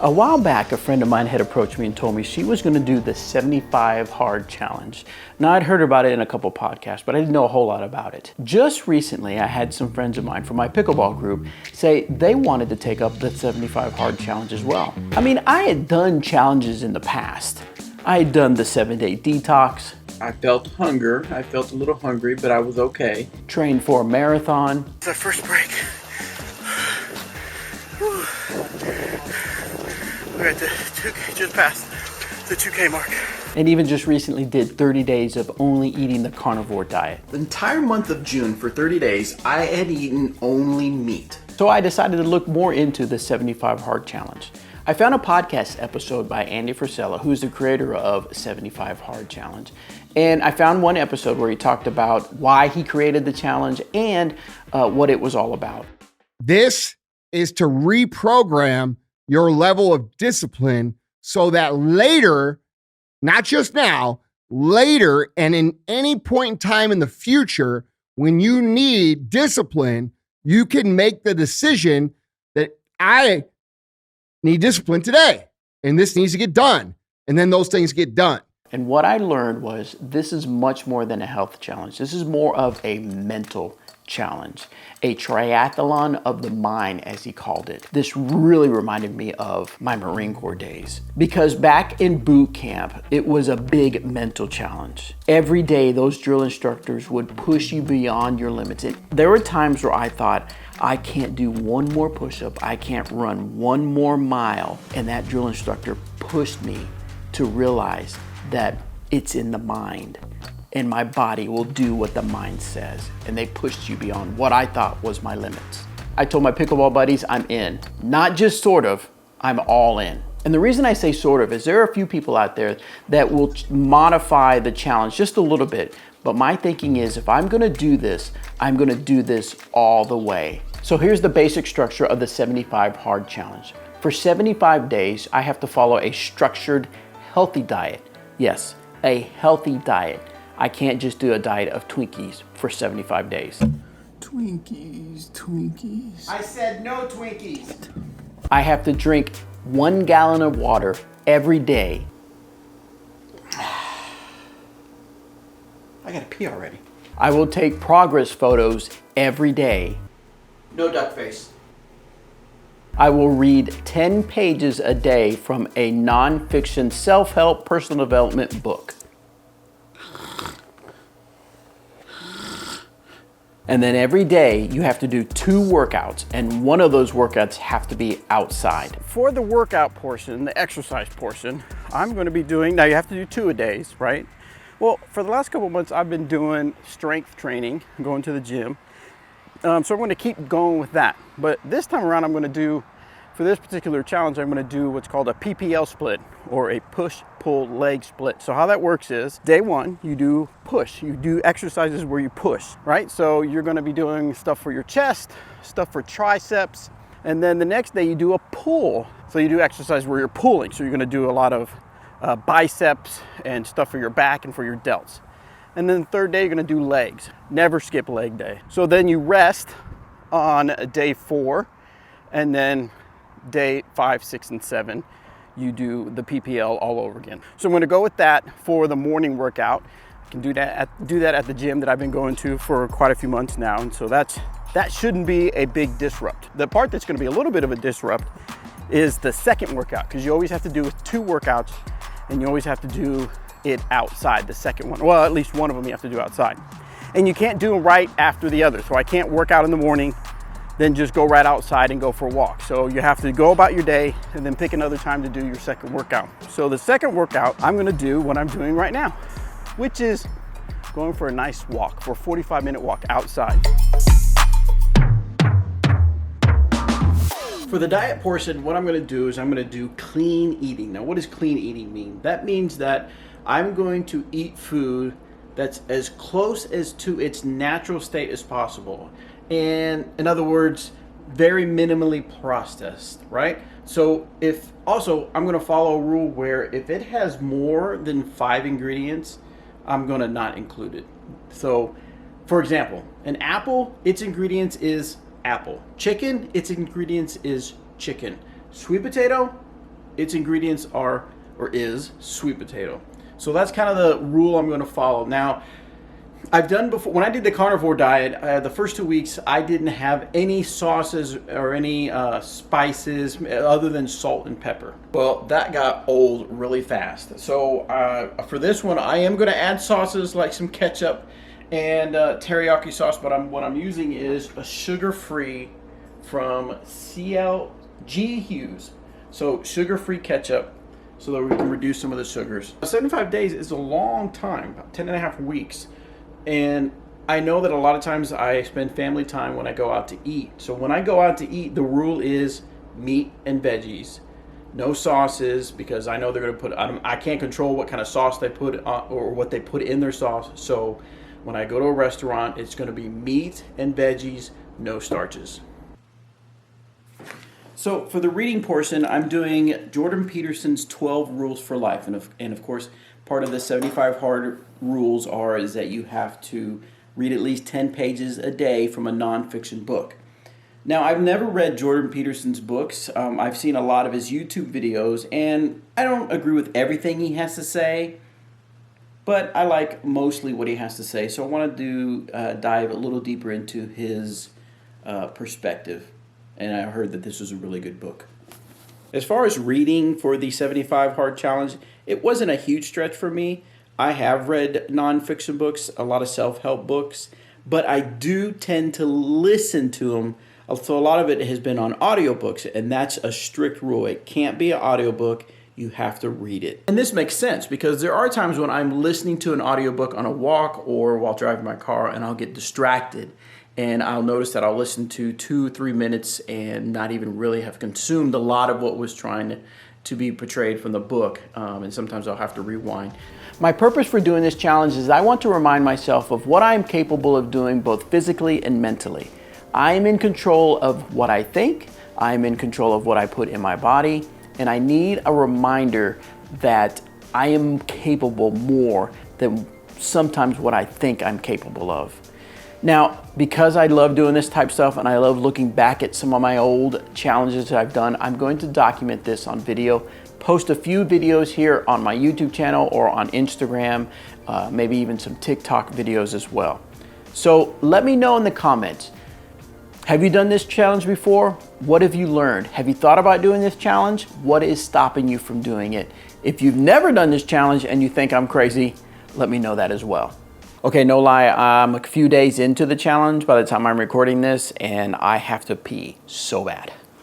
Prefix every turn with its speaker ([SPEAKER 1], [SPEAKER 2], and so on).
[SPEAKER 1] A while back, a friend of mine had approached me and told me she was going to do the 75 hard challenge. Now, I'd heard about it in a couple podcasts, but I didn't know a whole lot about it. Just recently, I had some friends of mine from my pickleball group say they wanted to take up the 75 hard challenge as well. I mean, I had done challenges in the past. I had done the 7-day detox.
[SPEAKER 2] I felt hunger. I felt a little hungry, but I was okay.
[SPEAKER 1] Trained for a marathon.
[SPEAKER 3] It's our first break. We're at the 2K, just past the 2K mark.
[SPEAKER 1] And even just recently did 30 days of only eating the carnivore diet.
[SPEAKER 2] The entire month of June for 30 days, I had eaten only meat.
[SPEAKER 1] So I decided to look more into the 75 hard challenge. I found a podcast episode by Andy Frisella, who's the creator of 75 Hard Challenge. And I found one episode where he talked about why he created the challenge and what it was all about.
[SPEAKER 4] This is to reprogram your level of discipline so that later, not just now, later and in any point in time in the future, when you need discipline, you can make the decision that I need discipline today, and this needs to get done. And then those things get done.
[SPEAKER 1] And what I learned was this is much more than a health challenge. This is more of a mental challenge, a triathlon of the mind, as he called it. This really reminded me of my Marine Corps days, because back in boot camp, it was a big mental challenge. Every day, those drill instructors would push you beyond your limits. And there were times where I thought, I can't do one more push-up, I can't run one more mile. And that drill instructor pushed me to realize that it's in the mind. And my body will do what the mind says. And they pushed you beyond what I thought was my limits. I told my pickleball buddies I'm in. Not just sort of, I'm all in. And the reason I say sort of is there are a few people out there that will modify the challenge just a little bit. But my thinking is if I'm gonna do this, I'm gonna do this all the way. So here's the basic structure of the 75 Hard Challenge. For 75 days, I have to follow a structured, healthy diet. Yes, a healthy diet. I can't just do a diet of Twinkies for 75 days.
[SPEAKER 2] Twinkies.
[SPEAKER 4] I said no Twinkies.
[SPEAKER 1] I have to drink 1 gallon of water every day.
[SPEAKER 2] I gotta pee already.
[SPEAKER 1] I will take progress photos every day.
[SPEAKER 2] No duck face.
[SPEAKER 1] I will read 10 pages a day from a nonfiction self-help personal development book. And then every day you have to do 2 workouts, and one of those workouts have to be outside. For the workout portion, the exercise portion, I'm gonna be doing, now you have to do 2 a days, right? Well, for the last couple of months, I've been doing strength training, going to the gym. So I'm gonna keep going with that. But this time around, I'm gonna do, for this particular challenge, I'm gonna do what's called a PPL split, or a push-pull leg split. So how that works is, day 1, you do push. You do exercises where you push, right? So you're gonna be doing stuff for your chest, stuff for triceps, and then the next day you do a pull. So you do exercise where you're pulling. So you're gonna do a lot of biceps and stuff for your back and for your delts. And then the third day, you're gonna do legs. Never skip leg day. So then you rest on day 4, and then day 5, 6, and 7, you do the PPL all over again. So I'm gonna go with that for the morning workout. I can do that at the gym that I've been going to for quite a few months now. And so that shouldn't be a big disrupt. The part that's gonna be a little bit of a disrupt is the second workout, because you always have to do 2 workouts, and you always have to do it outside, the second one. Well, at least one of them you have to do outside. And you can't do them right after the other. So I can't work out in the morning, then just go right outside and go for a walk. So you have to go about your day and then pick another time to do your second workout. So the second workout, I'm gonna do what I'm doing right now, which is going for a nice walk, for a 45-minute walk outside. For the diet portion, what I'm gonna do is I'm gonna do clean eating. Now, what does clean eating mean? That means that I'm going to eat food that's as close as to its natural state as possible. And in other words, very minimally processed, right? So I'm gonna follow a rule where if it has more than 5 ingredients, I'm gonna not include it. So for example, an apple, its ingredients is apple. Chicken, its ingredients is chicken. Sweet potato, its ingredients are, or is, sweet potato. So that's kind of the rule I'm going to follow. Now, I've done before, when I did the carnivore diet, the first 2 weeks, I didn't have any sauces or any spices other than salt and pepper. Well, that got old really fast. So for this one, I am going to add sauces like some ketchup and teriyaki sauce, but what I'm using is a sugar-free from CLG Hughes. So sugar-free ketchup, so that we can reduce some of the sugars. 75 days is a long time, about 10 and a half weeks. And I know that a lot of times I spend family time when I go out to eat. So when I go out to eat, the rule is meat and veggies. No sauces, because I know they're going to put, I can't control what kind of sauce they put on, or what they put in their sauce. So when I go to a restaurant, it's going to be meat and veggies, no starches. So for the reading portion, I'm doing Jordan Peterson's 12 Rules for Life. And of course, part of the 75 hard rules is that you have to read at least 10 pages a day from a nonfiction book. Now, I've never read Jordan Peterson's books. I've seen a lot of his YouTube videos, and I don't agree with everything he has to say, but I like mostly what he has to say. So I want to dive a little deeper into his perspective. And I heard that this was a really good book. As far as reading for the 75 Hard Challenge, it wasn't a huge stretch for me. I have read nonfiction books, a lot of self-help books, but I do tend to listen to them. So a lot of it has been on audiobooks, and that's a strict rule. It can't be an audiobook. You have to read it. And this makes sense because there are times when I'm listening to an audiobook on a walk or while driving my car, and I'll get distracted. And I'll notice that I'll listen to 2 or 3 minutes and not even really have consumed a lot of what was trying to be portrayed from the book. And sometimes I'll have to rewind. My purpose for doing this challenge is I want to remind myself of what I'm capable of doing both physically and mentally. I am in control of what I think. I am in control of what I put in my body. And I need a reminder that I am capable more than sometimes what I think I'm capable of. Now, because I love doing this type of stuff and I love looking back at some of my old challenges that I've done, I'm going to document this on video, post a few videos here on my YouTube channel or on Instagram, maybe even some TikTok videos as well. So let me know in the comments, have you done this challenge before? What have you learned? Have you thought about doing this challenge? What is stopping you from doing it? If you've never done this challenge and you think I'm crazy, let me know that as well. Okay, no lie, I'm a few days into the challenge by the time I'm recording this, and I have to pee so bad.